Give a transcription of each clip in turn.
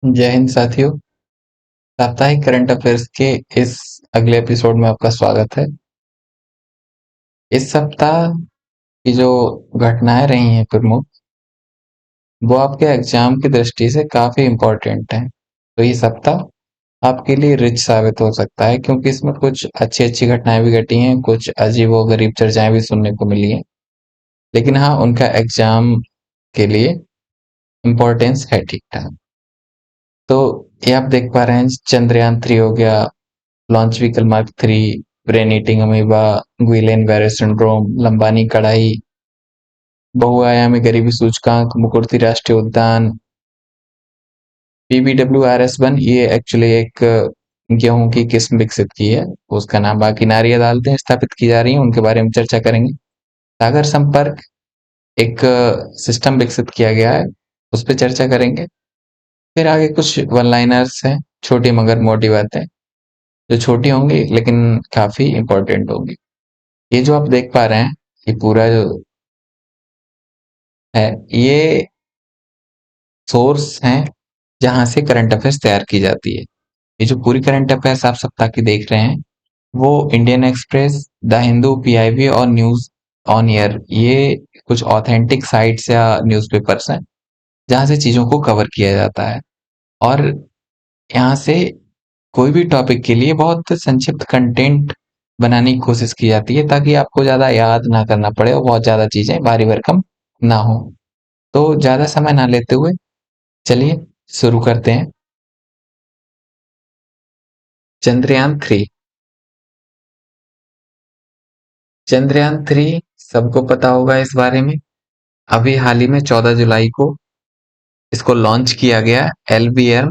जय हिंद साथियों। साप्ताहिक करंट अफेयर्स के इस अगले एपिसोड में आपका स्वागत है। इस सप्ताह की जो घटनाएं रही हैं प्रमुख, वो आपके एग्जाम की दृष्टि से काफी इम्पोर्टेंट हैं। तो ये सप्ताह आपके लिए रिच साबित हो सकता है, क्योंकि इसमें कुछ अच्छी अच्छी घटनाएं भी घटी हैं, कुछ अजीबो गरीब चर्चाएं भी सुनने को मिली हैं। लेकिन हाँ, उनका एग्जाम के लिए इम्पोर्टेंस है ठीक ठाक। तो ये आप देख पा रहे हैं, चंद्रयान 3 हो गया, launch vehicle mark 3, brain eating amoeba, Guillain बेरे सिंड्रोम, लंबानी कड़ाई, बहुआयामी गरीबी सूचकांक, मुकुर्ती राष्ट्रीय उद्यान, PBWRS1। ये एक्चुअली एक गेहूं की किस्म विकसित की है, उसका नाम। बाकी नारी अदालतें स्थापित की जा रही हैं, उनके बारे में चर्चा करेंगे। सागर संपर्क एक सिस्टम विकसित किया गया है, उस पर चर्चा करेंगे। फिर आगे कुछ वन लाइनर्स हैं, छोटी मगर मोटी बातें, जो छोटी होंगी लेकिन काफी इंपॉर्टेंट होंगी। ये जो आप देख पा रहे हैं, ये पूरा जो है, ये सोर्स हैं जहां से करंट अफेयर्स तैयार की जाती है। ये जो पूरी करंट अफेयर्स आप सप्ताह की देख रहे हैं, वो Indian express, the Hindu, PIB और न्यूज ऑन एयर, ये कुछ ऑथेंटिक साइट्स या न्यूज़पेपर्स हैं जहां से चीजों को कवर किया जाता है। और यहाँ से कोई भी टॉपिक के लिए बहुत संक्षिप्त कंटेंट बनाने की कोशिश की जाती है, ताकि आपको ज्यादा याद ना करना पड़े और बहुत ज्यादा चीजें भारी भरकम ना हो। तो ज्यादा समय ना लेते हुए चलिए शुरू करते हैं। चंद्रयान 3। चंद्रयान 3 सबको पता होगा इस बारे में। अभी हाल ही में 14 जुलाई को इसको लॉन्च किया गया, LBM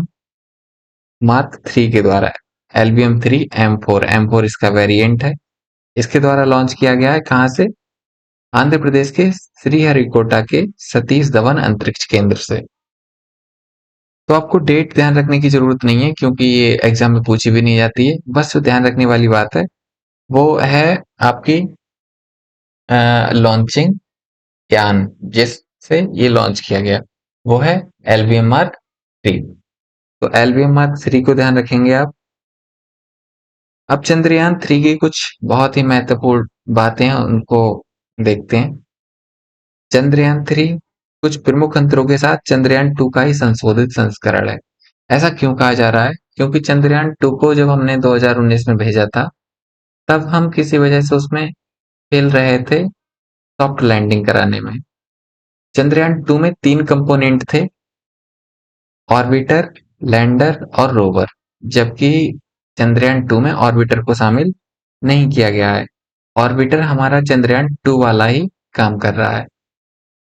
Mark 3 के द्वारा। LBM-3M4 इसका वेरिएंट है। इसके द्वारा लॉन्च किया गया है। कहाँ से? आंध्र प्रदेश के श्रीहरिकोटा के सतीश धवन अंतरिक्ष केंद्र से। तो आपको डेट ध्यान रखने की जरूरत नहीं है, क्योंकि ये एग्जाम में पूछी भी नहीं जाती है। बस जो ध्यान रखने वाली बात है वो है आपकी लॉन्चिंग यान, जिससे ये लॉन्च किया गया, वो है LBM Mark 3। तो LBM Mark 3 को ध्यान रखेंगे आप। अब चंद्रयान 3 की कुछ बहुत ही महत्वपूर्ण बातें हैं, उनको देखते हैं। चंद्रयान 3 कुछ प्रमुख अंतरों के साथ चंद्रयान 2 का ही संशोधित संस्करण है। ऐसा क्यों कहा जा रहा है? क्योंकि चंद्रयान 2 को जब हमने 2019 में भेजा था, तब हम किसी वजह से उसमें फेल रहे थे सॉफ्ट लैंडिंग कराने में। चंद्रयान 2 में 3 कंपोनेंट थे, ऑर्बिटर, लैंडर और रोवर। जबकि चंद्रयान 2 में ऑर्बिटर को शामिल नहीं किया गया है। ऑर्बिटर हमारा चंद्रयान 2 वाला ही काम कर रहा है।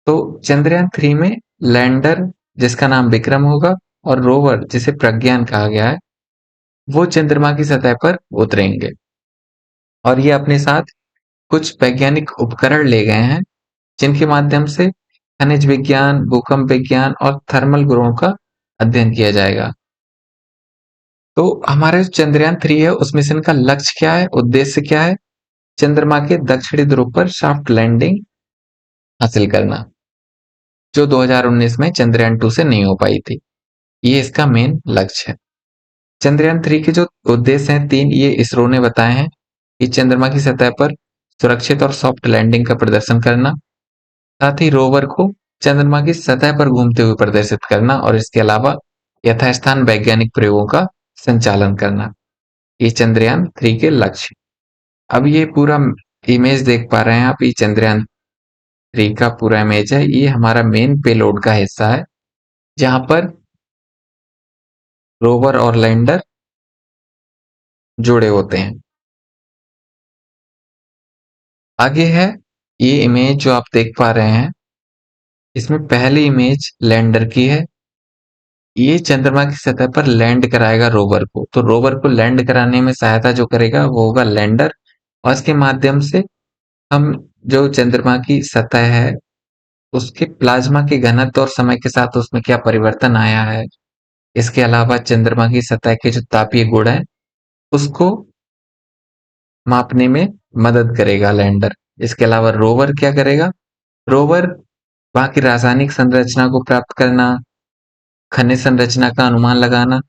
तो चंद्रयान 3 में लैंडर, जिसका नाम विक्रम होगा, और रोवर, जिसे प्रज्ञान कहा गया है, वो चंद्रमा की सतह पर उतरेंगे। और ये अपने साथ कुछ वैज्ञानिक उपकरण ले गए हैं, जिनके माध्यम से खनिज विज्ञान, भूकंप विज्ञान और थर्मल गुणों का अध्ययन किया जाएगा। तो हमारे चंद्रयान 3 है, उस मिशन का लक्ष्य क्या है, उद्देश्य क्या है? चंद्रमा के दक्षिणी ध्रुव पर सॉफ्ट लैंडिंग हासिल करना, जो 2019 में चंद्रयान 2 से नहीं हो पाई थी। ये इसका मेन लक्ष्य है। चंद्रयान 3 के जो उद्देश्य हैं 3, ये इसरो ने बताए हैं कि चंद्रमा की सतह पर सुरक्षित और सॉफ्ट लैंडिंग का प्रदर्शन करना, साथ ही रोवर को चंद्रमा की सतह पर घूमते हुए प्रदर्शित करना, और इसके अलावा यथास्थान वैज्ञानिक प्रयोगों का संचालन करना। ये चंद्रयान 3 के लक्ष्य। अब ये पूरा इमेज देख पा रहे हैं आप, ये चंद्रयान 3 का पूरा इमेज है। ये हमारा मेन पेलोड का हिस्सा है, जहां पर रोवर और लैंडर जुड़े होते हैं। आगे है ये इमेज जो आप देख पा रहे हैं, इसमें पहली इमेज लैंडर की है। ये चंद्रमा की सतह पर लैंड कराएगा रोवर को। तो रोवर को लैंड कराने में सहायता जो करेगा वो होगा लैंडर, और इसके माध्यम से हम जो चंद्रमा की सतह है, उसके प्लाज्मा के घनत्व और समय के साथ उसमें क्या परिवर्तन आया है, इसके अलावा चंद्रमा की सतह के जो तापीय गुण है, उसको मापने में मदद करेगा लैंडर। इसके अलावा रोवर क्या करेगा? रोवर वहां की रासायनिक संरचना को प्राप्त करना, खनिज संरचना का अनुमान लगाना,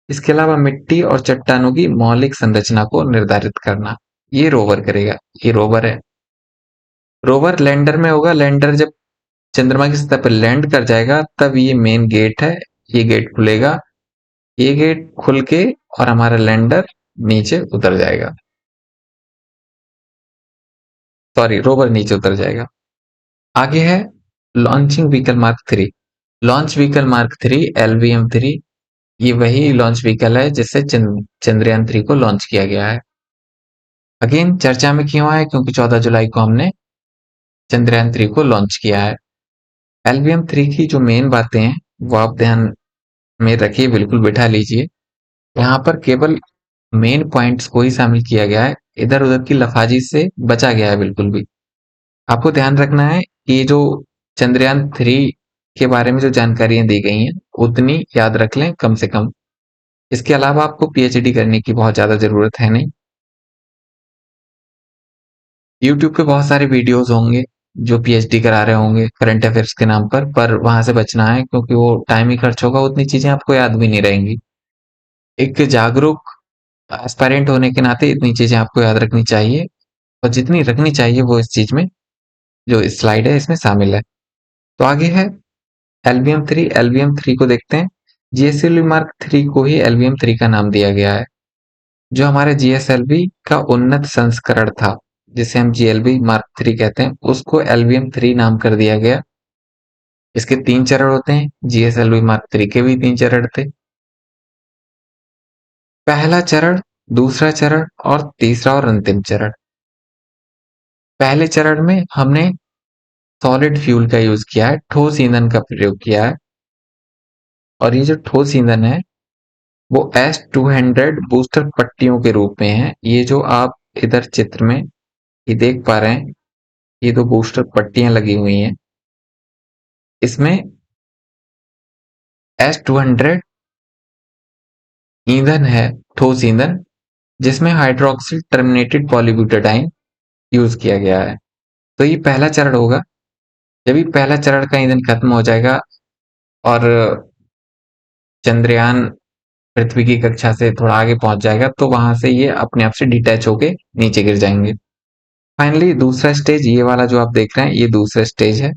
इसके अलावा मिट्टी और चट्टानों की मौलिक संरचना को निर्धारित करना, ये रोवर करेगा। ये रोवर है। रोवर लैंडर में होगा। लैंडर जब चंद्रमा की सतह पर लैंड कर जाएगा तब ये मेन गेट है, ये गेट खुलेगा। ये गेट खुल के और हमारा लैंडर नीचे उतर जाएगा। सॉरी, रोवर नीचे उतर जाएगा। आगे है launching vehicle mark 3। Launch vehicle mark 3 LVM-3, ये वही लॉन्च व्हीकल है जिससे चंद्रयान 3 को लॉन्च किया गया है। अगेन चर्चा में क्यों आया? क्योंकि 14 जुलाई को हमने चंद्रयान 3 को लॉन्च किया है। LVM-3 की जो मेन बातें हैं वो आप ध्यान में रखिए, बिल्कुल बिठा लीजिए। यहाँ पर केवल मेन पॉइंट्स को ही शामिल किया गया है, इधर उधर की लफाजी से बचा गया है बिल्कुल भी। आपको ध्यान रखना है कि जो चंद्रयान 3 के बारे में जो जानकारियां दी गई हैं उतनी याद रख लें कम से कम। इसके अलावा आपको पीएचडी करने की बहुत ज्यादा जरूरत है नहीं। यूट्यूब पे बहुत सारे वीडियोस होंगे जो पीएचडी करा रहे होंगे करंट अफेयर्स के नाम पर वहां से बचना है, क्योंकि वो टाइम ही खर्च होगा, उतनी चीजें आपको याद भी नहीं रहेंगी। एक जागरूक एस्पायरेंट होने के नाते इतनी चीजें आपको याद रखनी चाहिए, और जितनी रखनी चाहिए वो इस चीज में, जो स्लाइड है इसमें शामिल है। तो आगे है LVM-3। LVM-3 को देखते हैं। GSLV मार्क 3 को ही LVM-3 का नाम दिया गया है। जो हमारे GSLV का उन्नत संस्करण था, जिसे हम GLV मार्क 3 कहते हैं, उसको LVM-3 नाम कर दिया गया। इसके 3 चरण होते हैं। GSLV मार्क 3 के भी 3 चरण थे। पहला चरण, दूसरा चरण और तीसरा और अंतिम चरण। पहले चरण में हमने सॉलिड फ्यूल का यूज किया है, ठोस ईंधन का प्रयोग किया है। और ये जो ठोस ईंधन है वो S-200 बूस्टर पट्टियों के रूप में है। ये जो आप इधर चित्र में ये देख पा रहे हैं, ये दो बूस्टर पट्टियां लगी हुई हैं। इसमें S-200 ईंधन है, ठोस ईंधन, जिसमें हाइड्रोक्सिल टर्मिनेटेड पॉलीब्यूटाडाइन यूज किया गया है। तो ये पहला चरण होगा। जब ये पहला चरण का ईंधन खत्म हो जाएगा और चंद्रयान पृथ्वी की कक्षा से थोड़ा आगे पहुंच जाएगा, तो वहां से ये अपने आप से डिटैच होके नीचे गिर जाएंगे। फाइनली दूसरा स्टेज, ये वाला जो आप देख रहे हैं, ये दूसरा स्टेज है।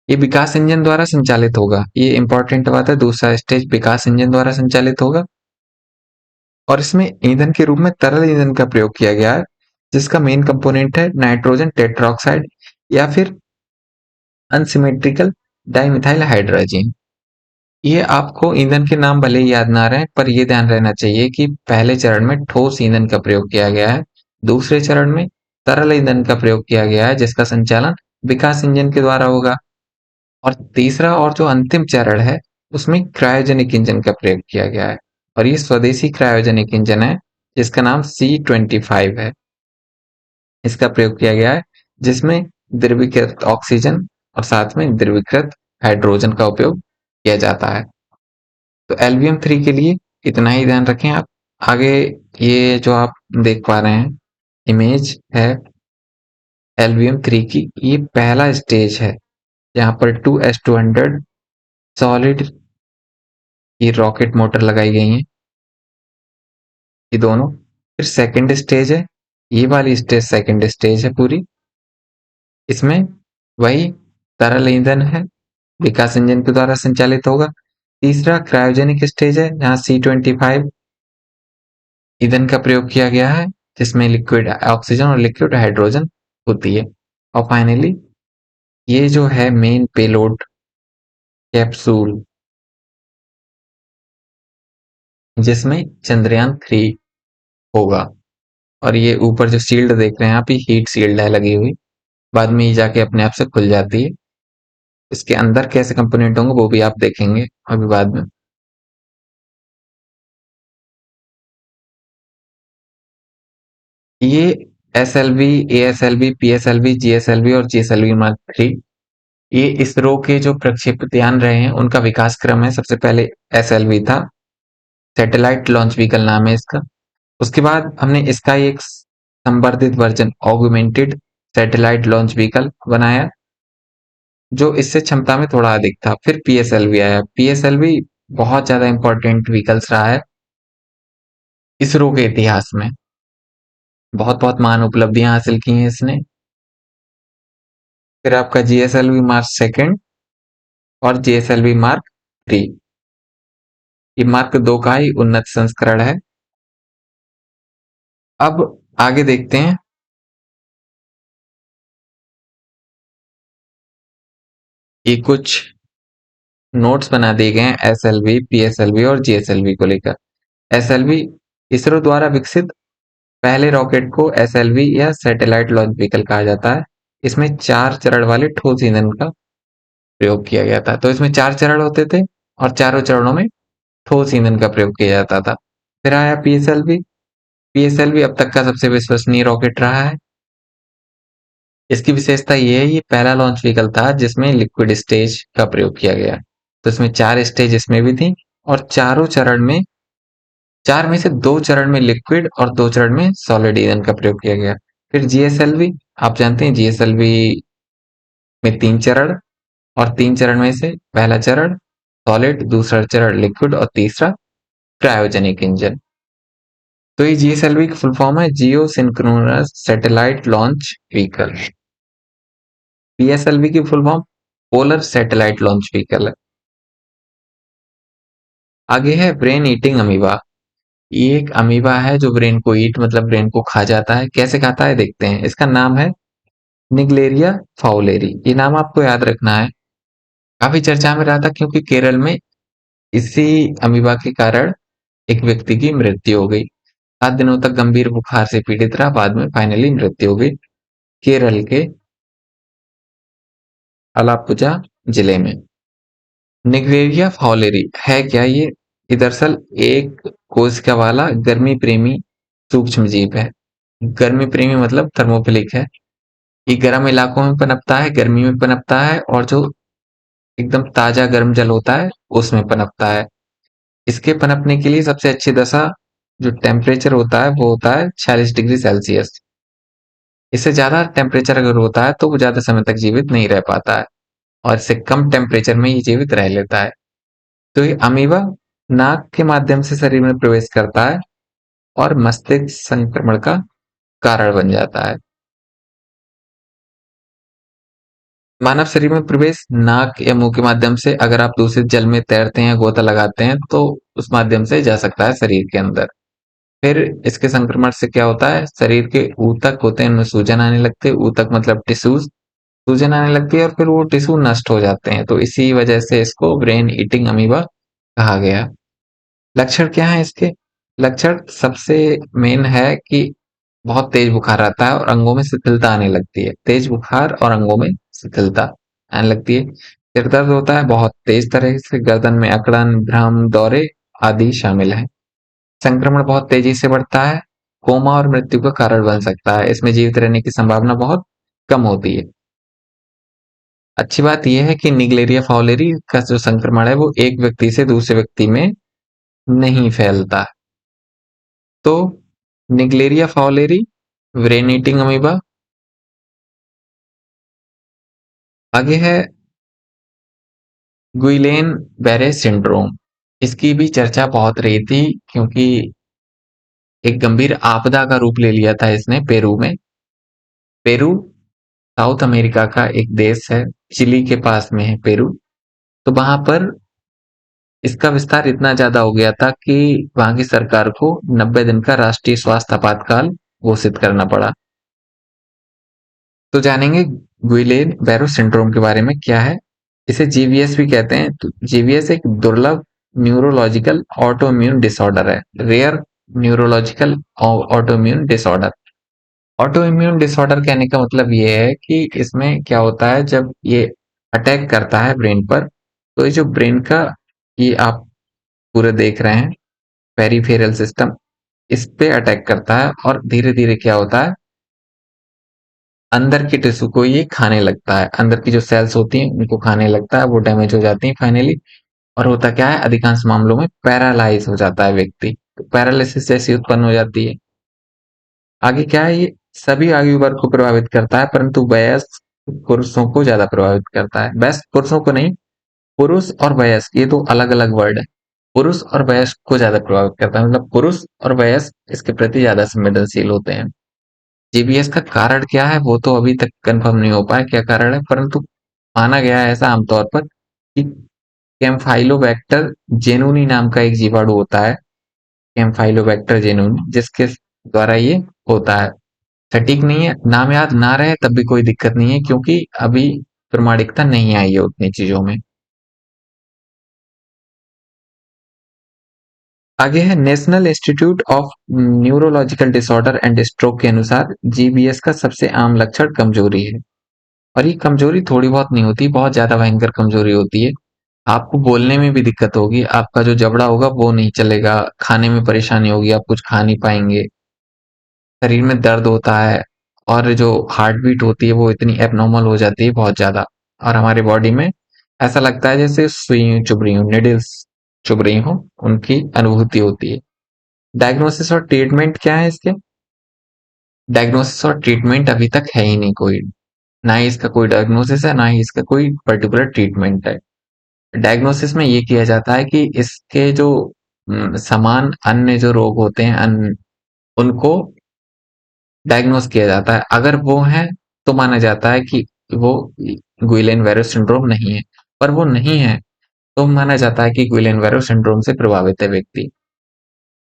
ये विकास इंजन द्वारा संचालित होगा। ये इंपॉर्टेंट बात है, दूसरा स्टेज विकास इंजन द्वारा संचालित होगा। और इसमें ईंधन के रूप में तरल ईंधन का प्रयोग किया गया है, जिसका मेन कंपोनेंट है नाइट्रोजन टेट्राऑक्साइड या फिर अनसिमेट्रिकल डाइमिथाइल हाइड्रोजन। ये आपको ईंधन के नाम भले ही याद ना रहे, पर यह ध्यान रहना चाहिए कि पहले चरण में ठोस ईंधन का प्रयोग किया गया है, दूसरे चरण में तरल ईंधन का प्रयोग किया गया है, जिसका संचालन विकास इंजन के द्वारा होगा। और तीसरा और जो अंतिम चरण है उसमें क्रायोजेनिक इंजन का प्रयोग किया गया है, और ये स्वदेशी क्रायोजेनिक इंजन है जिसका नाम C-25 है। इसका प्रयोग किया गया है, जिसमें द्रवीकृत ऑक्सीजन और साथ में द्रवीकृत हाइड्रोजन का उपयोग किया जाता है। तो LVM-3 के लिए इतना ही ध्यान रखें आप। आगे ये जो आप देख पा रहे हैं इमेज है LVM-3 की, ये पहला स्टेज है जहां पर 2S-200 सॉलिड की रॉकेट मोटर लगाई गई है, ये दोनों। फिर सेकंड स्टेज है, ये वाली स्टेज सेकंड स्टेज है पूरी। इसमें वही तरल ईंधन है, विकास इंजन के द्वारा संचालित होगा। तीसरा क्रायोजेनिक स्टेज है जहां C-25 ईंधन का प्रयोग किया गया है, जिसमें लिक्विड ऑक्सीजन और लिक्विड हाइड्रोजन होती है। और फाइनली ये जो है मेन पेलोड कैप्सूल, जिसमें चंद्रयान 3 होगा। और ये ऊपर जो शील्ड देख रहे हैं आप, ये हीट शील्ड है लगी हुई, बाद में ये जाके अपने आप से खुल जाती है। इसके अंदर कैसे कंपोनेंट होंगे वो भी आप देखेंगे अभी बाद में। ये SLV, ASLV, PSLV, GSLV और GSLV मार्क 3, ये इसरो के जो प्रक्षेपित यान रहे हैं उनका विकास क्रम है। सबसे पहले SLV था, सैटेलाइट लॉन्च व्हीकल नाम है इसका। उसके बाद हमने इसका एक संवर्धित version augmented satellite launch vehicle बनाया, जो इससे क्षमता में थोड़ा अधिक था। फिर PSLV आया। PSLV बहुत ज्यादा इंपॉर्टेंट व्हीकल्स रहा है इसरो के इतिहास में। बहुत बहुत महान उपलब्धियां हासिल की हैं इसने। फिर आपका जीएसएलवी मार्क सेकंड और जीएसएलवी मार्क थ्री, ये मार्क दो का ही उन्नत संस्करण है। अब आगे देखते हैं। ये कुछ नोट्स बना दिए गए हैं एसएलवी, पीएसएलवी और जीएसएलवी को लेकर। एसएलवी इसरो द्वारा विकसित पहले रॉकेट को एसएलवी या सैटेलाइट लॉन्च व्हीकल कहा जाता है। इसमें 4 चरण वाले ठोस ईंधन का प्रयोग किया गया था। तो इसमें 4 चरण होते थे और चारों चरणों में ठोस ईंधन का प्रयोग किया जाता था। फिर आया पीएसएलवी। पीएसएलवी अब तक का सबसे विश्वसनीय रॉकेट रहा है। इसकी विशेषता ये है, ये पहला लॉन्च व्हीकल था जिसमें लिक्विड स्टेज का प्रयोग किया गया। तो इसमें 4 स्टेज इसमें भी थी और चारों चरण में, 4 में से 2 चरण में लिक्विड और 2 चरण में सॉलिड ईंधन का प्रयोग किया गया। फिर जीएसएलवी, आप जानते हैं जीएसएलवी में 3 चरण, और 3 चरण में से पहला चरण सॉलिड, दूसरा चरण लिक्विड और तीसरा क्रायोजेनिक इंजन। तो ये जीएसएलवी की फुल फॉर्म है geosynchronous satellite launch vehicle. PSLV की full form polar satellite launch vehicle है। आगे है ब्रेन ईटिंग अमीबा। ये एक अमीबा है जो ब्रेन को ईट मतलब ब्रेन को खा जाता है। कैसे खाता है देखते हैं। इसका नाम है निग्लेरिया फाउलेरी। ये नाम आपको याद रखना है। काफी चर्चा में रहा था क्योंकि केरल में इसी अमीबा के कारण एक व्यक्ति की मृत्यु हो गई। 7 दिनों तक गंभीर बुखार से पीड़ित रहा, बाद में फाइनली मृत्यु हो गई केरल के अलाप्पुझा जिले में। निग्लेरिया फाउलेरी है क्या ये दरअसल एक कोशिका वाला गर्मी प्रेमी सूक्ष्म जीव है। गर्मी प्रेमी मतलब थर्मोफिलिक है। ये गर्म इलाकों में पनपता है, गर्मी में पनपता है, और जो एकदम ताजा गर्म जल होता है उसमें पनपता है। इसके पनपने के लिए सबसे अच्छी दशा, जो टेम्परेचर होता है वो होता है 46 डिग्री सेल्सियस। इससे ज्यादा टेम्परेचर अगर होता है तो वो ज्यादा समय तक जीवित नहीं रह पाता है, और इससे कम टेम्परेचर में ये जीवित रह लेता है। तो ये अमीबा नाक के माध्यम से शरीर में प्रवेश करता है और मस्तिष्क संक्रमण का कारण बन जाता है। मानव शरीर में प्रवेश नाक या मुंह के माध्यम से, अगर आप दूषित जल में तैरते हैं, गोता लगाते हैं, तो उस माध्यम से जा सकता है शरीर के अंदर। फिर इसके संक्रमण से क्या होता है, शरीर के ऊतक होते हैं उनमें सूजन आने लगते हैं। ऊतक मतलब टिश्यूज, सूजन आने लगती है और फिर वो टिश्यू नष्ट हो जाते हैं। तो इसी वजह से इसको ब्रेन ईटिंग अमीबा कहा गया। लक्षण क्या है इसके। लक्षण सबसे मेन है कि बहुत तेज बुखार आता है और अंगों में शिथिलता आने लगती है। तेज बुखार और अंगों में शिथिलता आने लगती है। सिर दर्द होता है बहुत तेज तरह से, गर्दन में अकड़न, भ्रम, दौरे आदि शामिल है। संक्रमण बहुत तेजी से बढ़ता है, कोमा और मृत्यु का कारण बन सकता है। इसमें जीवित रहने की संभावना बहुत कम होती है। अच्छी बात यह है कि निग्लेरिया फाउलेरी का जो संक्रमण है वो एक व्यक्ति से दूसरे व्यक्ति में नहीं फैलता। तो निग्लेरिया फाउलेरी, ब्रेन ईटिंग अमीबा। आगे है गुइलेन बेरे सिंड्रोम। इसकी भी चर्चा बहुत रही थी क्योंकि एक गंभीर आपदा का रूप ले लिया था इसने पेरू में। पेरू साउथ अमेरिका का एक देश है, चिली के पास में है पेरू। तो वहां पर इसका विस्तार इतना ज्यादा हो गया था कि वहां की सरकार को 90 दिन का राष्ट्रीय स्वास्थ्य आपातकाल घोषित करना पड़ा। तो जानेंगे गुइलेन बैरो सिंड्रोम के बारे में क्या है। इसे जीवीएस भी कहते हैं। तो जीवीएस एक दुर्लभ न्यूरोलॉजिकल ऑटोइम्यून डिसऑर्डर है। Rare neurological autoimmune disorder. Autoimmune disorder कहने का मतलब ये है कि इसमें क्या होता है, जब ये अटैक करता है ब्रेन पर, तो ये जो ब्रेन का, ये आप पूरे देख रहे हैं पेरिफेरल सिस्टम, इस पे अटैक करता है और धीरे धीरे क्या होता है, अंदर की टिश्यू को ये खाने लगता है। अंदर की जो सेल्स होती हैं उनको खाने लगता है, वो डैमेज हो जाती हैं फाइनली। और होता क्या है, अधिकांश मामलों में पैरालाइज हो जाता है व्यक्ति। तो पैरालिसिस जैसी उत्पन्न हो जाती है। आगे क्या है, ये सभी आयु वर्ग को प्रभावित करता है परंतु वयस्क पुरुषों को ज्यादा प्रभावित करता है। वयस्क पुरुषों को नहीं, पुरुष और वयस्क ये दो अलग अलग वर्ड है। पुरुष और वयस्क को ज्यादा प्रभावित करता है, मतलब पुरुष और वयस्क इसके प्रति ज्यादा संवेदनशील होते हैं। जीबीएस का कारण क्या है वो तो अभी तक कंफर्म नहीं हो पाया क्या कारण है, परंतु माना गया है ऐसा आमतौर पर कि कैम्फाइलोबैक्टर जेनुनी नाम का एक जीवाणु होता है, कैम्फाइलोबैक्टर जेनुनी, जिसके द्वारा ये होता है। सटीक नहीं है, नाम याद ना रहे तब भी कोई दिक्कत नहीं है, क्योंकि अभी प्रमाणिकता नहीं आई है उतनी चीजों में। आगे है national institute of neurological disorder and stroke के अनुसार जीबीएस का सबसे आम लक्षण कमजोरी है। और ये कमजोरी थोड़ी बहुत नहीं होती, बहुत ज्यादा भयंकर कमजोरी होती है। आपको बोलने में भी दिक्कत होगी, आपका जो जबड़ा होगा वो नहीं चलेगा, खाने में परेशानी होगी, आप कुछ खा नहीं पाएंगे, शरीर में दर्द होता है, और जो हार्ट बीट होती है वो इतनी एबनॉर्मल हो जाती है बहुत ज्यादा, और हमारे बॉडी में ऐसा लगता है जैसे सुई चुभ रही हो, निडल्स चुभ रही हो, उनकी अनुभूति होती है। डायग्नोसिस और ट्रीटमेंट क्या है इसके? डायग्नोसिस और ट्रीटमेंट अभी तक है ही नहीं कोई, ना ही इसका कोई डायग्नोसिस है, ना ही इसका कोई पर्टिकुलर ट्रीटमेंट है। डायग्नोसिस में ये किया जाता है कि इसके जो समान अन्य जो रोग होते हैं उनको डायग्नोस किया जाता है। अगर वो है तो माना जाता है कि वो गुइलेन वेरो सिंड्रोम नहीं है, पर वो नहीं है तो माना जाता है कि गुइलेन वेरो सिंड्रोम से प्रभावित है व्यक्ति।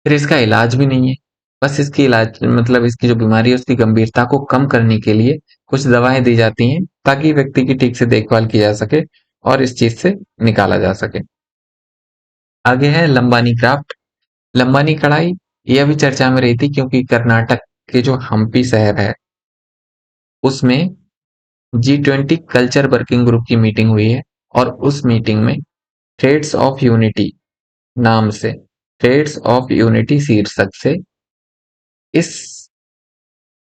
फिर इसका इलाज भी नहीं है, बस इसकी इलाज मतलब इसकी जो बीमारी है उसकी गंभीरता को कम करने के लिए कुछ दवाएं दी जाती हैं ताकि व्यक्ति की ठीक से देखभाल की जा सके और इस चीज से निकाला जा सके। आगे है लंबानी क्राफ्ट। लंबानी कढ़ाई ये अभी चर्चा में रही थी क्योंकि कर्नाटक के जो हम्पी शहर है उसमें G20 कल्चर वर्किंग ग्रुप की मीटिंग हुई है, और उस मीटिंग में थ्रेड्स ऑफ यूनिटी नाम से, थ्रेड्स ऑफ यूनिटी शीर्षक से इस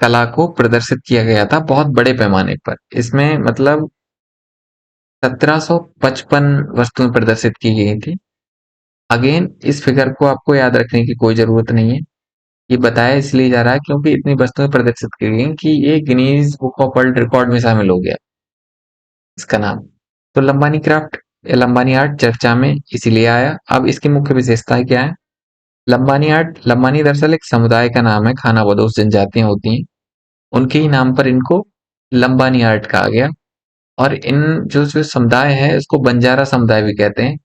कला को प्रदर्शित किया गया था बहुत बड़े पैमाने पर। इसमें मतलब 1755 वस्तुएं प्रदर्शित की गई थी। अगेन इस फिगर को आपको याद रखने की कोई जरूरत नहीं है, ये बताया इसलिए जा रहा है क्योंकि इतनी वस्तुएं प्रदर्शित की गई कि ये Guinness book of world record में शामिल हो गया इसका नाम। तो लंबानी क्राफ्ट या लंबानी आर्ट चर्चा में इसीलिए आया। अब इसकी मुख्य विशेषताएं क्या है? लंबानी आर्ट, लंबानी दरअसल एक समुदाय का नाम है, खाना बदोश जनजातियां होती हैं, उनके ही नाम पर इनको लंबानी आर्ट कहा गया। और इन जो जो समुदाय है इसको बंजारा समुदाय भी कहते हैं,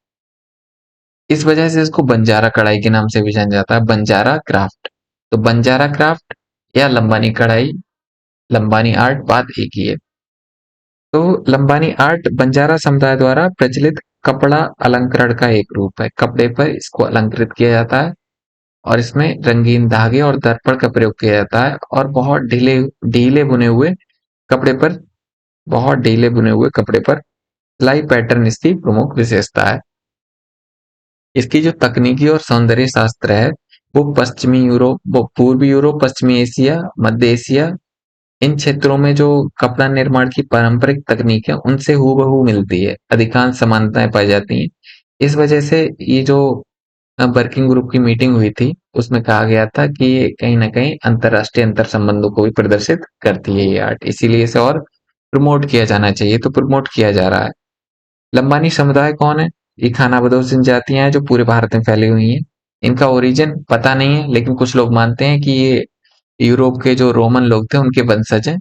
इस वजह से इसको बंजारा कढ़ाई के नाम से भी जाना जाता है, बंजारा क्राफ्ट। तो बंजारा क्राफ्ट या लंबानी कढ़ाई, लंबानी आर्ट बात एक ही है। तो लंबानी आर्ट बंजारा समुदाय द्वारा प्रचलित कपड़ा अलंकरण का एक रूप है, कपड़े पर इसको अलंकृत किया जाता है और इसमें रंगीन धागे और दर्पण का प्रयोग किया जाता है, और बहुत ढीले ढीले बुने हुए कपड़े पर, बहुत ढीले बुने हुए कपड़े पर सिलाई पैटर्न इसकी प्रमुख विशेषता है। इसकी जो तकनीकी और सौंदर्य शास्त्र है वो पश्चिमी यूरोप, वो पूर्वी यूरोप, पश्चिमी एशिया, मध्य एशिया, इन क्षेत्रों में जो कपड़ा निर्माण की पारंपरिक तकनीक है उनसे हूबहू मिलती है, अधिकांश समानताएं पाई जाती हैं। इस वजह से ये जो वर्किंग ग्रुप की मीटिंग हुई थी उसमें कहा गया था कि ये कहीं ना कहीं अंतरराष्ट्रीय अंतर संबंधों को भी प्रदर्शित करती है ये आर्ट, इसीलिए इसे और प्रमोट किया जाना चाहिए, तो प्रमोट किया जा रहा है। लंबानी समुदाय कौन है? ये खानाबदोश जनजातियां हैं जो पूरे भारत में फैली हुई हैं। इनका ओरिजिन पता नहीं है, लेकिन कुछ लोग मानते हैं कि ये यूरोप के जो रोमन लोग थे उनके वंशज हैं,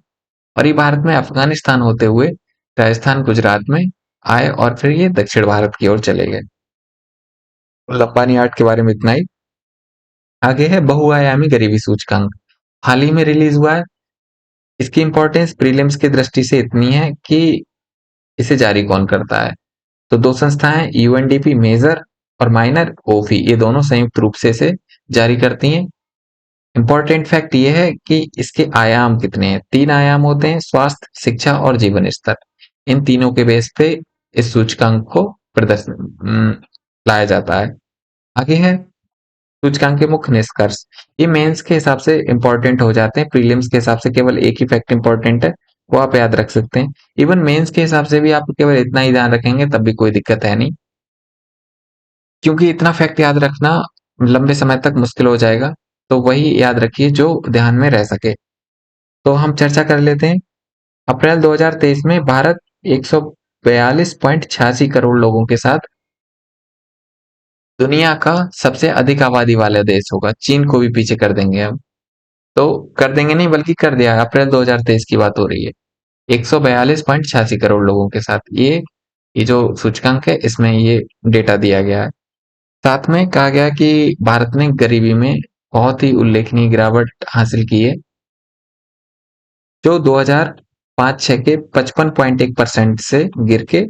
और ये भारत में अफगानिस्तान होते हुए राजस्थान गुजरात में आए और फिर ये दक्षिण भारत की ओर चले गए। लंबानी आर्ट के बारे में इतना ही। आगे है बहुआयामी गरीबी सूचकांक, हाल ही में रिलीज हुआ है। इसकी इंपॉर्टेंस प्रीलिम्स की दृष्टि से इतनी है कि इसे जारी कौन करता है? तो दो संस्थाएं यूएनडीपी मेजर और माइनर ओफी, ये दोनों संयुक्त रूप से इसे जारी करती हैं। इंपॉर्टेंट फैक्ट ये है कि इसके आयाम कितने हैं? 3 आयाम होते हैं, स्वास्थ्य, शिक्षा और जीवन स्तर। इन तीनों के बेस पे इस सूचकांक को प्रदर्शन लाया जाता है। आगे है सूचकांक के मुख्य निष्कर्ष। ये मेंस के हिसाब से इंपॉर्टेंट हो जाते हैं, प्रीलिम्स के हिसाब से केवल एक ही फैक्ट इंपॉर्टेंट है, वो आप याद रख सकते हैं। इवन मेंस के हिसाब से भी आप केवल इतना ही ध्यान रखेंगे तब भी कोई दिक्कत है नहीं, क्योंकि इतना फैक्ट याद रखना लंबे समय तक मुश्किल हो जाएगा, तो वही याद रखिए जो ध्यान में रह सके। तो हम चर्चा कर लेते हैं। अप्रैल 2023 में भारत 142.86 करोड़ लोगों के साथ दुनिया का सबसे अधिक आबादी वाला देश होगा, चीन को भी पीछे कर देंगे हम। तो कर देंगे नहीं बल्कि कर दिया है, अप्रैल 2023 की बात हो रही है। 142.86 करोड़ लोगों के साथ ये जो सूचकांक है इसमें ये डेटा दिया गया है। साथ में कहा गया कि भारत ने गरीबी में बहुत ही उल्लेखनीय गिरावट हासिल की है, जो 2005-6 के 55.1% से गिर के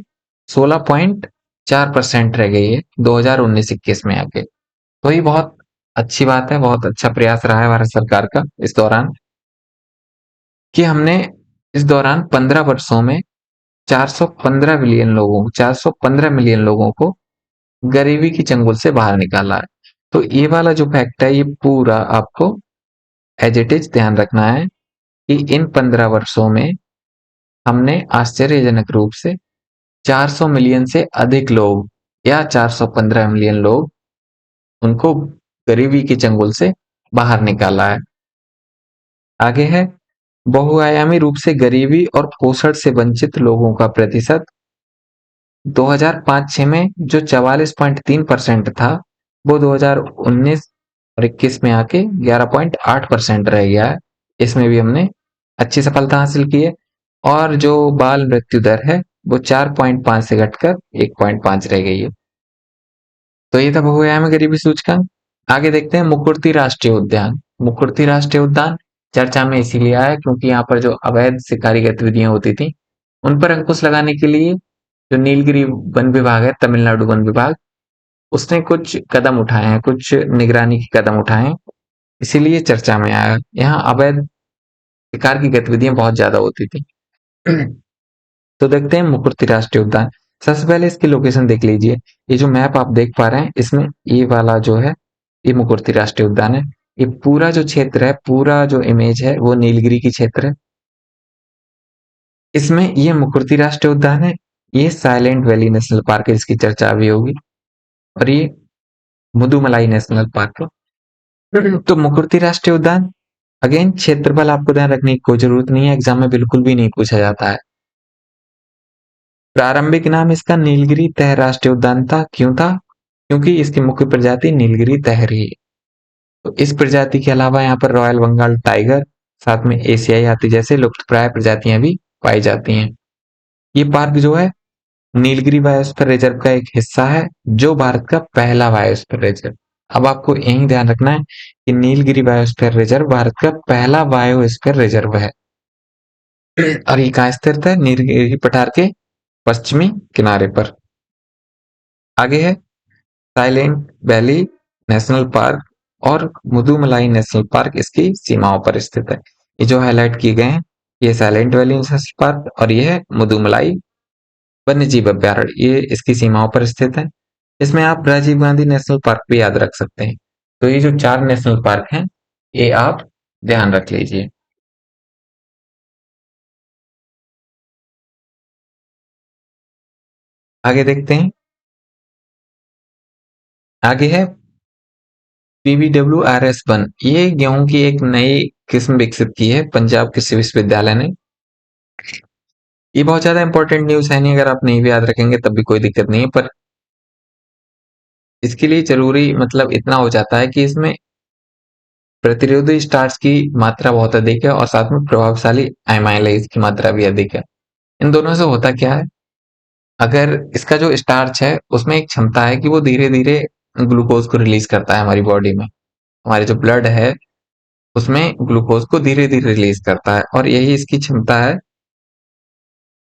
16.4% रह गई है 2019-21 में आके। तो ये बहुत अच्छी बात है, बहुत अच्छा प्रयास रहा है भारत सरकार का इस दौरान, कि हमने इस दौरान 15 वर्षों में 415 मिलियन लोगों को गरीबी की चंगुल से बाहर निकाला है। तो ये वाला जो फैक्ट है ये पूरा आपको एज इट इज ध्यान रखना है कि इन 15 वर्षों में हमने आश्चर्यजनक रूप से 400 मिलियन से अधिक लोग या 415 मिलियन लोग उनको गरीबी की चंगुल से बाहर निकाला है। आगे है बहुआयामी रूप से गरीबी और पोषण से वंचित लोगों का प्रतिशत 2005-6 में जो 44.3% था वो 2019 और 21 में आके 11.8% रह गया है। इसमें भी हमने अच्छी सफलता हासिल की है। और जो बाल मृत्यु दर है वो 4.5 से घटकर 1.5 रह गई है। तो ये था बहुआयामी गरीबी सूचकांक। आगे देखते हैं मुकुर्ती राष्ट्रीय उद्यान। मुकुर्ती राष्ट्रीय उद्यान चर्चा में इसीलिए आया क्योंकि यहाँ पर जो अवैध शिकारी गतिविधियां होती थी उन पर अंकुश लगाने के लिए जो नीलगिरी वन विभाग है, तमिलनाडु वन विभाग, उसने कुछ कदम उठाए हैं, कुछ निगरानी के कदम उठाए हैं, इसीलिए चर्चा में आया। यहाँ अवैध शिकार की गतिविधियां बहुत ज्यादा होती थी। तो देखते हैं मुकुर्ती राष्ट्रीय उद्यान। सबसे पहले इसकी लोकेशन देख लीजिए। ये जो मैप आप देख पा रहे हैं इसमें ये वाला जो है ये मुकुर्ती राष्ट्रीय उद्यान है। ये पूरा जो क्षेत्र है, पूरा जो इमेज है वो नीलगिरी की क्षेत्र है। इसमें ये मुकुर्ती राष्ट्रीय उद्यान है, ये साइलेंट वैली नेशनल पार्क है जिसकी चर्चा अभी होगी, और ये मुदुमलाई नेशनल पार्क है। तो मुकुर्ती राष्ट्रीय उद्यान अगेन क्षेत्रफल आपको ध्यान रखने की कोई जरूरत नहीं है, एग्जाम में बिल्कुल भी नहीं पूछा जाता है। प्रारंभिक नाम इसका नीलगिरी तह राष्ट्रीय उद्यान था। क्यों था? क्योंकि इसकी मुख्य प्रजाति नीलगिरी तहरी है। तो इस प्रजाति के अलावा यहाँ पर रॉयल बंगाल टाइगर, साथ में एशियाई हाथी जैसे लुप्तप्राय प्रजातियां भी पाई जाती हैं। ये पार्क जो है नीलगिरी बायोस्फीयर रिजर्व का एक हिस्सा है, जो भारत का पहला बायोस्फीयर रिजर्व। अब आपको यही ध्यान रखना है कि नीलगिरी बायोस्फीयर रिजर्व भारत का पहला बायोस्फीयर रिजर्व है, और ये कहाँ स्थित है? नीलगिरी पठार के पश्चिमी किनारे पर। आगे है साइलेंट वैली नेशनल पार्क और मुदुमलाई नेशनल पार्क इसकी सीमाओं पर स्थित है। ये जो हाईलाइट किए गए हैं ये साइलेंट वैली नेशनल पार्क और ये है मुदुमलाई वन्य जीव अभ्यारण्य, ये इसकी सीमाओं पर स्थित है। इसमें आप राजीव गांधी नेशनल पार्क भी याद रख सकते हैं। तो ये जो 4 नेशनल पार्क हैं ये आप ध्यान रख लीजिए। आगे देखते हैं। आगे है PBWRS1। ये गेहूं की एक नई किस्म विकसित की है पंजाब कृषि विश्वविद्यालय ने। ये बहुत ज्यादा इंपॉर्टेंट न्यूज है नहीं, अगर आप नहीं भी याद रखेंगे तब भी कोई दिक्कत नहीं है, पर इसके लिए जरूरी मतलब इतना हो जाता है कि इसमें प्रतिरोधी स्टार्च की मात्रा बहुत अधिक है और साथ में प्रभावशाली एमाइलेज की मात्रा भी अधिक है। इन दोनों से होता क्या है, अगर इसका जो स्टार्च है उसमें एक क्षमता है कि वो धीरे धीरे ग्लूकोज को रिलीज करता है हमारी बॉडी में, हमारे जो ब्लड है उसमें ग्लूकोज को धीरे धीरे रिलीज करता है, और यही इसकी क्षमता है।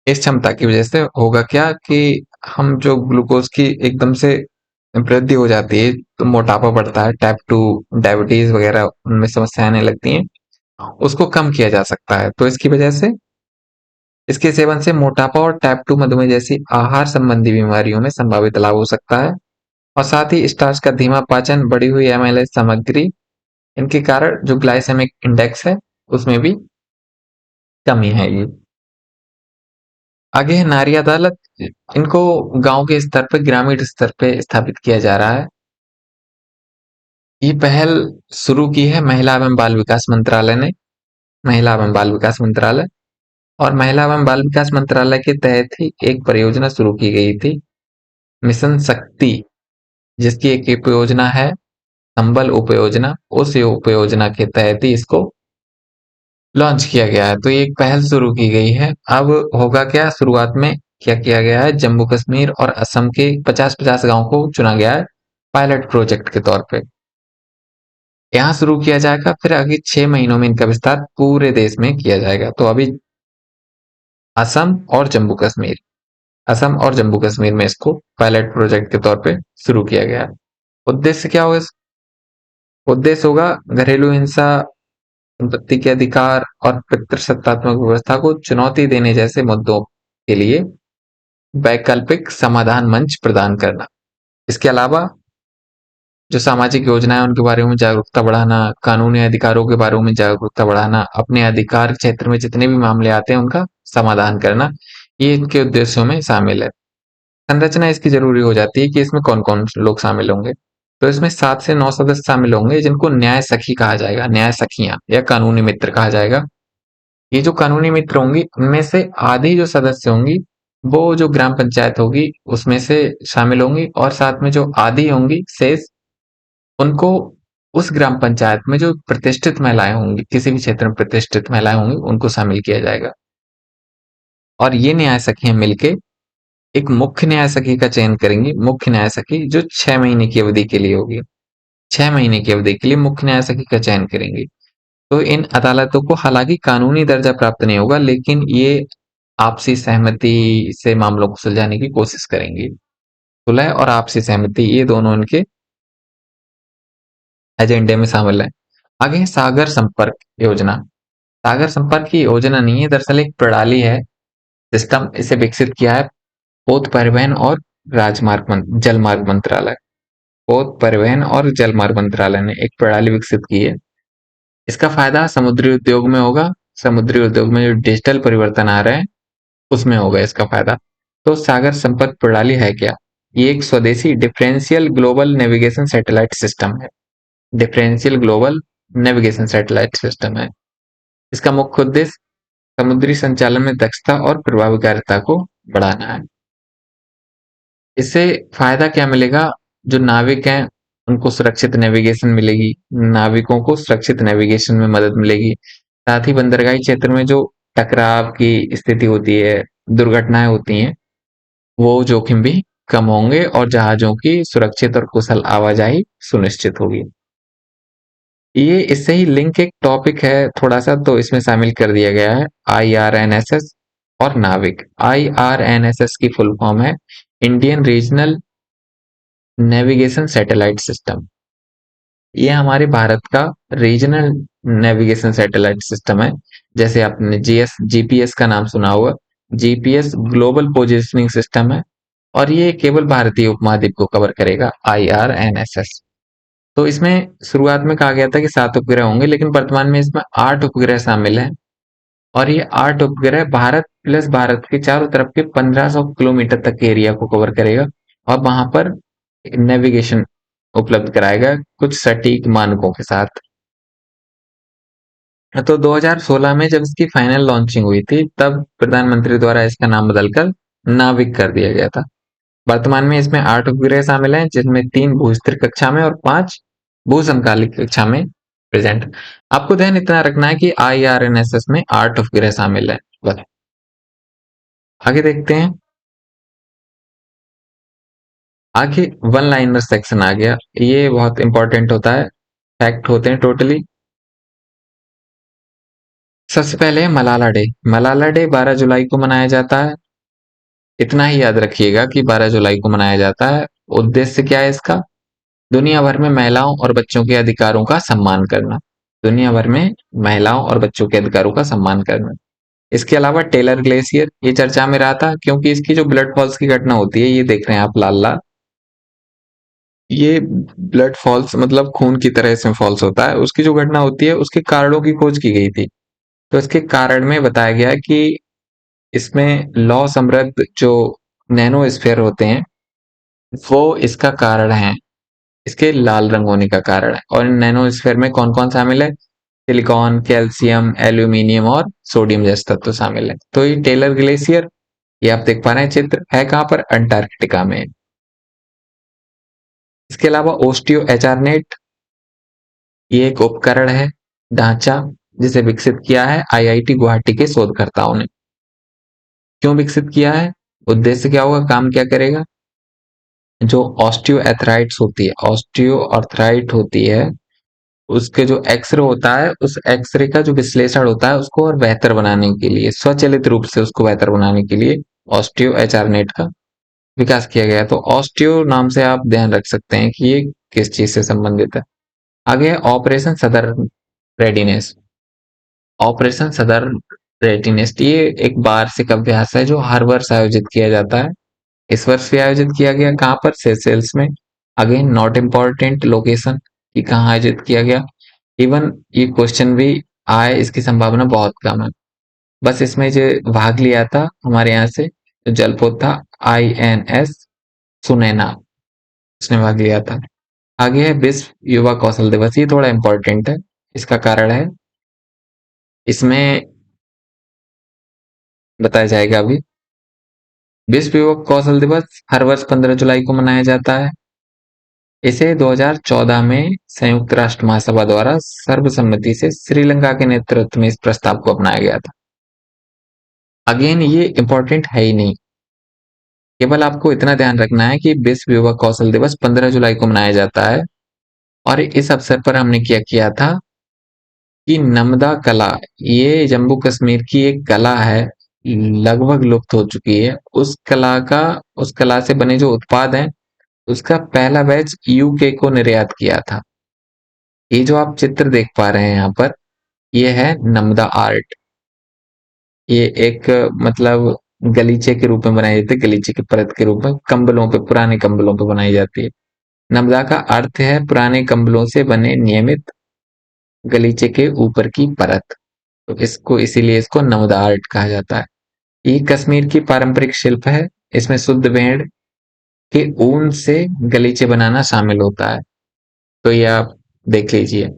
इस क्षमता की वजह से होगा क्या कि हम जो ग्लूकोज की एकदम से वृद्धि हो जाती है तो मोटापा बढ़ता है, टाइप 2 डायबिटीज वगैरह उनमें समस्याएं आने लगती हैं, उसको कम किया जा सकता है। तो इसकी वजह से इसके सेवन से मोटापा और टाइप 2 मधुमेह जैसी आहार संबंधी बीमारियों में संभावित लाभ हो सकता है। और साथ ही स्टार्च का धीमा पाचन, बढ़ी हुई एमाइलेज सामग्री, इनके कारण जो ग्लाइसेमिक इंडेक्स है उसमें भी कमी है। ये आगे है नारी अदालत। इनको गांव के स्तर पे, ग्रामीण स्तर पे स्थापित किया जा रहा है। ये पहल शुरू की है महिला एवं बाल विकास मंत्रालय ने, महिला एवं बाल विकास मंत्रालय, और महिला एवं बाल विकास मंत्रालय के तहत ही एक परियोजना शुरू की गई थी, मिशन शक्ति। जिसकी एक उपयोजना है संबल उपयोजना। उस उपयोजना के तहत ही इसको लॉन्च किया गया है। तो ये एक पहल शुरू की गई है। अब होगा क्या, शुरुआत में क्या किया गया है, जम्मू कश्मीर और असम के 50-50 गांव को चुना गया है पायलट प्रोजेक्ट के तौर पे। यहाँ शुरू किया जाएगा, फिर आगे 6 महीनों में इनका विस्तार पूरे देश में किया जाएगा। तो अभी असम और जम्मू कश्मीर असम और जम्मू कश्मीर में इसको पायलट प्रोजेक्ट के तौर पे शुरू किया गया है। उद्देश्य क्या होगा, उद्देश्य होगा घरेलू हिंसा, संपत्ति के अधिकार और पितृसत्तात्मक व्यवस्था को चुनौती देने जैसे मुद्दों के लिए वैकल्पिक समाधान मंच प्रदान करना। इसके अलावा जो सामाजिक योजनाएं उनके बारे में जागरूकता बढ़ाना, कानूनी अधिकारों के बारे में जागरूकता बढ़ाना, अपने अधिकार क्षेत्र में जितने भी मामले आते हैं उनका समाधान करना, ये इनके उद्देश्यों में शामिल है। संरचना इसकी जरूरी हो जाती है कि इसमें कौन कौन लोग शामिल होंगे। तो इसमें 7 से 9 सदस्य शामिल होंगे जिनको न्याय सखी कहा जाएगा, न्याय सखियां या कानूनी मित्र कहा जाएगा। ये जो कानूनी मित्र होंगी उनमें से आधी जो सदस्य होंगी वो जो ग्राम पंचायत होगी उसमें से शामिल होंगी, और साथ में जो आधी होंगी शेष, उनको उस ग्राम पंचायत में जो प्रतिष्ठित महिलाएं होंगी, किसी भी क्षेत्र में प्रतिष्ठित महिलाएं होंगी, उनको शामिल किया जाएगा। और ये न्याय सखियां मिलके एक मुख्य न्याय सखी का चयन करेंगी। मुख्य न्याय सखी जो 6 महीने की अवधि के लिए होगी, 6 महीने की अवधि के लिए मुख्य न्याय सखी का चयन करेंगी। तो इन अदालतों को हालांकि कानूनी दर्जा प्राप्त नहीं होगा, लेकिन ये आपसी सहमति से मामलों को सुलझाने की कोशिश करेंगी। सुलह और आपसी सहमति ये दोनों इनके एजेंडे में शामिल है। आगे है सागर संपर्क योजना। सागर संपर्क की योजना नहीं है, दरअसल एक प्रणाली है, सिस्टम। इसे विकसित किया है पोत परिवहन और जल मार्ग मंत्रालय। पोत परिवहन और जल मार्ग मंत्रालय ने एक प्रणाली विकसित की है। इसका फायदा समुद्री उद्योग में होगा। समुद्री उद्योग में जो डिजिटल परिवर्तन आ रहे हैं उसमें होगा इसका फायदा। तो सागर संपर्क प्रणाली है क्या, ये एक स्वदेशी differential global navigation satellite system है। Differential global navigation satellite system है। इसका मुख्य उद्देश्य समुद्री संचालन में दक्षता और प्रभावकारिता को बढ़ाना है। इससे फायदा क्या मिलेगा, जो नाविक हैं उनको सुरक्षित नेविगेशन मिलेगी, नाविकों को सुरक्षित नेविगेशन में मदद मिलेगी। साथ ही बंदरगाही क्षेत्र में जो टकराव की स्थिति होती है, दुर्घटनाएं होती हैं, वो जोखिम भी कम होंगे और जहाजों की सुरक्षित और कुशल आवाजाही सुनिश्चित होगी। ये इससे ही लिंक एक टॉपिक है थोड़ा सा, तो इसमें शामिल कर दिया गया है IRNSS और नाविक। IRNSS की फुल फॉर्म है Indian regional navigation satellite system. ये हमारे भारत का रीजनल नेविगेशन सैटेलाइट सिस्टम है। जैसे आपने जीपीएस का नाम सुना होगा, जीपीएस ग्लोबल पोजिशनिंग सिस्टम है, और ये केवल भारतीय उपमहाद्वीप को कवर करेगा, IRNSS। तो इसमें शुरुआत में कहा गया था कि 7 उपग्रह होंगे, लेकिन वर्तमान में इसमें 8 उपग्रह शामिल हैं। और ये 8 उपग्रह भारत प्लस भारत के चारों तरफ के 1500 किलोमीटर तक के एरिया को कवर करेगा, और वहां पर नेविगेशन उपलब्ध कराएगा कुछ सटीक मानकों के साथ। तो 2016 में जब इसकी फाइनल लॉन्चिंग हुई थी तब प्रधानमंत्री द्वारा इसका नाम बदलकर नाविक कर दिया गया था। वर्तमान में इसमें 8 उपग्रह शामिल हैं, जिसमें 3 भू-स्थिर कक्षा में और 5 भू-समकालिक कक्षा में प्रेजेंट। आपको ध्यान इतना रखना है कि IRNSS में 8 उपग्रह शामिल है। बस आगे देखते हैं। आगे वन लाइनर सेक्शन आ गया, ये बहुत इंपॉर्टेंट होता है, फैक्ट होते हैं टोटली। सबसे पहले मलाला डे। मलाला डे 12 जुलाई को मनाया जाता है। इतना ही याद रखिएगा कि 12 जुलाई को मनाया जाता है। उद्देश्य क्या है इसका, दुनिया भर में महिलाओं और बच्चों के अधिकारों का सम्मान करना। दुनिया भर में महिलाओं और बच्चों के अधिकारों का सम्मान करना। इसके अलावा टेलर ग्लेशियर ये चर्चा में रहा था, क्योंकि इसकी जो ब्लड फॉल्स की घटना होती है, ये देख रहे हैं आप लाल लाल, ये ब्लड फॉल्स मतलब खून की तरह इसमें फॉल्स होता है, उसकी जो घटना होती है उसके कारणों की खोज की गई थी। तो इसके कारण में बताया गया है कि इसमें लौह समृद्ध जो नैनोस्फीयर होते हैं वो इसका कारण है, इसके लाल रंग होने का कारण है। और नैनोस्फीयर में कौन कौन शामिल है, सिलिकॉन, कैल्शियम, एल्यूमिनियम और सोडियम जैसे तत्व शामिल है। तो ये टेलर ग्लेशियर, ये आप देख पा रहे हैं चित्र, है कहाँ पर, अंटार्कटिका में। इसके अलावा ओस्टियो एचारनेट, ये एक उपकरण है, ढांचा, जिसे विकसित किया है आईआईटी गुवाहाटी के शोधकर्ताओं ने। क्यों विकसित किया है, उद्देश्य क्या होगा, काम क्या करेगा? जो ऑस्टियोआर्थराइटिस होती है, ऑस्टियोआर्थराइट होती है, उसके जो एक्सरे होता है, उस एक्सरे का जो विश्लेषण होता है उसको और बेहतर बनाने के लिए, स्वचालित रूप से उसको बेहतर बनाने के लिए ऑस्टियो एचआरनेट का विकास किया गया। तो ऑस्टियो नाम से आप ध्यान रख सकते हैं कि ये किस चीज से संबंधित है। आगे है ऑपरेशन सदर रेडीनेस। ऑपरेशन सदर रेडीनेस ये एक वार्षिक अभ्यास है जो हर वर्ष आयोजित किया जाता है। इस वर्ष भी आयोजित किया गया, कहाँ पर, सेशेल्स में। अगेन नॉट इम्पॉर्टेंट लोकेशन कि कहाँ आयोजित किया गया। इवन ये क्वेश्चन भी आए इसकी संभावना बहुत कम है। बस इसमें जो भाग लिया था हमारे यहाँ से जो जलपोत था, INS सुनैना, उसने भाग लिया था। आगे है विश्व युवा कौशल दिवस, ये थोड़ा इंपॉर्टेंट है। इसका कारण है, इसमें बताया जाएगा अभी। विश्व युवा कौशल दिवस हर वर्ष 15 जुलाई को मनाया जाता है। इसे 2014 में संयुक्त राष्ट्र महासभा द्वारा सर्वसम्मति से श्रीलंका के नेतृत्व में इस प्रस्ताव को अपनाया गया था। अगेन ये इंपॉर्टेंट है ही नहीं, केवल आपको इतना ध्यान रखना है कि विश्व युवा कौशल दिवस 15 जुलाई को मनाया जाता है और इस अवसर पर हमने क्या किया था कि नमदा कला, ये जम्मू कश्मीर की एक कला है, लगभग लुप्त हो चुकी है। उस कला से बने जो उत्पाद हैं उसका पहला बैच यूके को निर्यात किया था। ये जो आप चित्र देख पा रहे हैं यहाँ पर, ये है नमदा आर्ट। ये एक मतलब गलीचे के रूप में बनाई जाती है, गलीचे की परत के रूप में, कंबलों पे, पुराने कंबलों पे बनाई जाती है। नमदा का अर्थ है पुराने कंबलों से बने नियमित गलीचे के ऊपर की परत। तो इसको इसीलिए इसको नमदा आर्ट कहा जाता है। ये कश्मीर की पारंपरिक शिल्प है। इसमें शुद्ध भेड़ के ऊन से गलीचे बनाना शामिल होता है। तो ये आप देख लीजिए।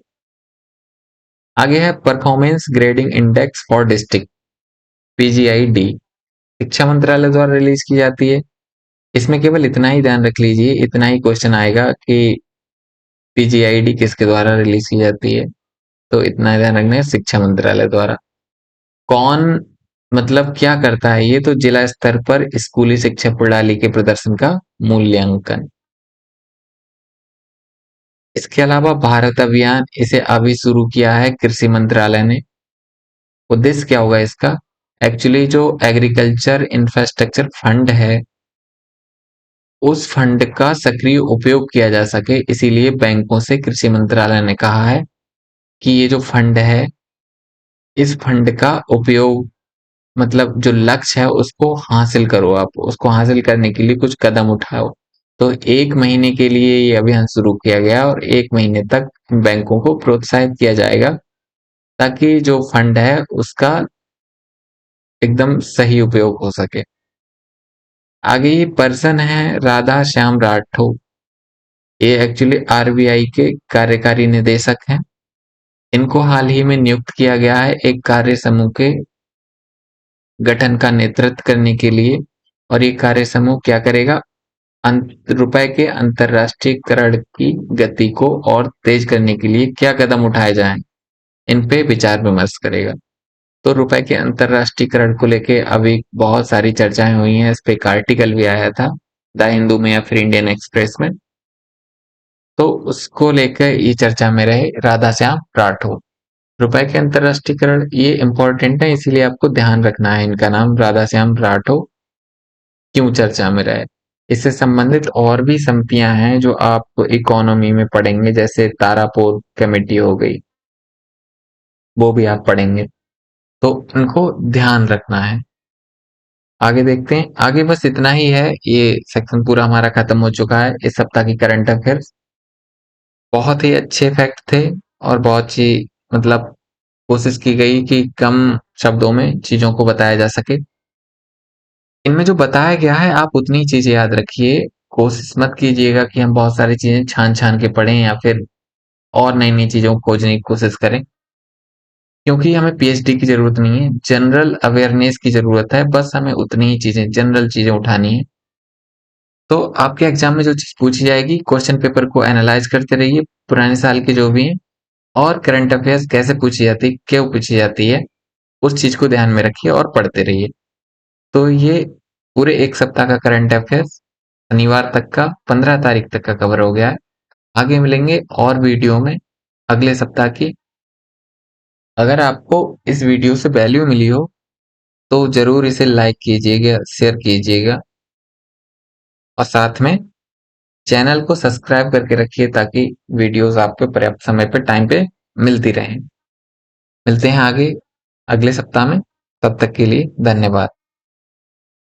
आगे है performance grading index for district, PGID, शिक्षा मंत्रालय द्वारा रिलीज की जाती है। इसमें केवल इतना ही ध्यान रख लीजिए, इतना ही क्वेश्चन आएगा कि PGID किसके द्वारा रिलीज की जाती है। तो इतना ध्यान रखना है, शिक्षा मंत्रालय द्वारा। कौन मतलब क्या करता है ये, तो जिला स्तर पर स्कूली शिक्षा प्रणाली के प्रदर्शन का मूल्यांकन। इसके अलावा भारत अभियान, इसे अभी शुरू किया है कृषि मंत्रालय ने। उद्देश्य क्या होगा इसका, एक्चुअली जो एग्रीकल्चर इंफ्रास्ट्रक्चर फंड है उस फंड का सक्रिय उपयोग किया जा सके, इसीलिए बैंकों से कृषि मंत्रालय ने कहा है कि ये जो फंड है इस फंड का उपयोग, मतलब जो लक्ष्य है उसको हासिल करो, आप उसको हासिल करने के लिए कुछ कदम उठाओ। तो 1 महीने के लिए ये अभियान शुरू किया गया और 1 महीने तक बैंकों को प्रोत्साहित किया जाएगा ताकि जो फंड है उसका एकदम सही उपयोग हो सके। आगे ये पर्सन है राधा श्याम राठौर, ये एक्चुअली RBI के कार्यकारी निदेशक हैं। इनको हाल ही में नियुक्त किया गया है एक कार्य समूह के गठन का नेतृत्व करने के लिए। और ये कार्य समूह क्या करेगा, रुपए के अंतरराष्ट्रीयकरण की गति को और तेज करने के लिए क्या कदम उठाए जाएं, इन पे विचार विमर्श करेगा। तो रुपए के अंतरराष्ट्रीयकरण को लेके अभी बहुत सारी चर्चाएं हुई हैं, इस पे एक आर्टिकल भी आया था द हिंदू में या फिर इंडियन एक्सप्रेस में। तो उसको लेकर ये चर्चा में रहे राधा श्याम राठौर। रुपए के अंतरराष्ट्रीयकरण ये इंपॉर्टेंट है, इसीलिए आपको ध्यान रखना है इनका नाम राधा श्याम राठौर क्यों चर्चा में रहे। इससे संबंधित और भी समितियां हैं जो आप इकोनॉमी में पढ़ेंगे, जैसे तारापोर कमेटी हो गई, वो भी आप पढ़ेंगे, तो उनको ध्यान रखना है। आगे देखते हैं, आगे बस इतना ही है, ये सेक्शन पूरा हमारा खत्म हो चुका है। इस सप्ताह की करंट अफेयर्स बहुत ही अच्छे फैक्ट थे और बहुत ही मतलब कोशिश की गई कि कम शब्दों में चीजों को बताया जा सके। इनमें जो बताया गया है आप उतनी चीजें याद रखिए, कोशिश मत कीजिएगा कि हम बहुत सारी चीजें छान छान के पढ़ें या फिर और नई नई चीजों को खोजने की कोशिश करें, क्योंकि हमें PhD की जरूरत नहीं है, जनरल अवेयरनेस की जरूरत है। बस हमें उतनी ही चीजें, जनरल चीजें उठानी है तो आपके एग्जाम में जो चीज पूछी जाएगी, क्वेश्चन पेपर को एनालाइज करते रहिए, पुराने साल के जो भी हैं, और करंट अफेयर्स कैसे पूछी जाती है, क्यों पूछी जाती है, उस चीज को ध्यान में रखिए और पढ़ते रहिए। तो ये पूरे 1 सप्ताह का करंट अफेयर्स शनिवार तक का 15 तारीख तक का कवर हो गया है। आगे मिलेंगे और वीडियो में अगले सप्ताह की। अगर आपको इस वीडियो से वैल्यू मिली हो तो जरूर इसे लाइक कीजिएगा, शेयर कीजिएगा और साथ में चैनल को सब्सक्राइब करके रखिए ताकि वीडियोस आपको पर्याप्त समय पे टाइम पे मिलती रहें। मिलते हैं आगे अगले सप्ताह में, तब तक के लिए धन्यवाद।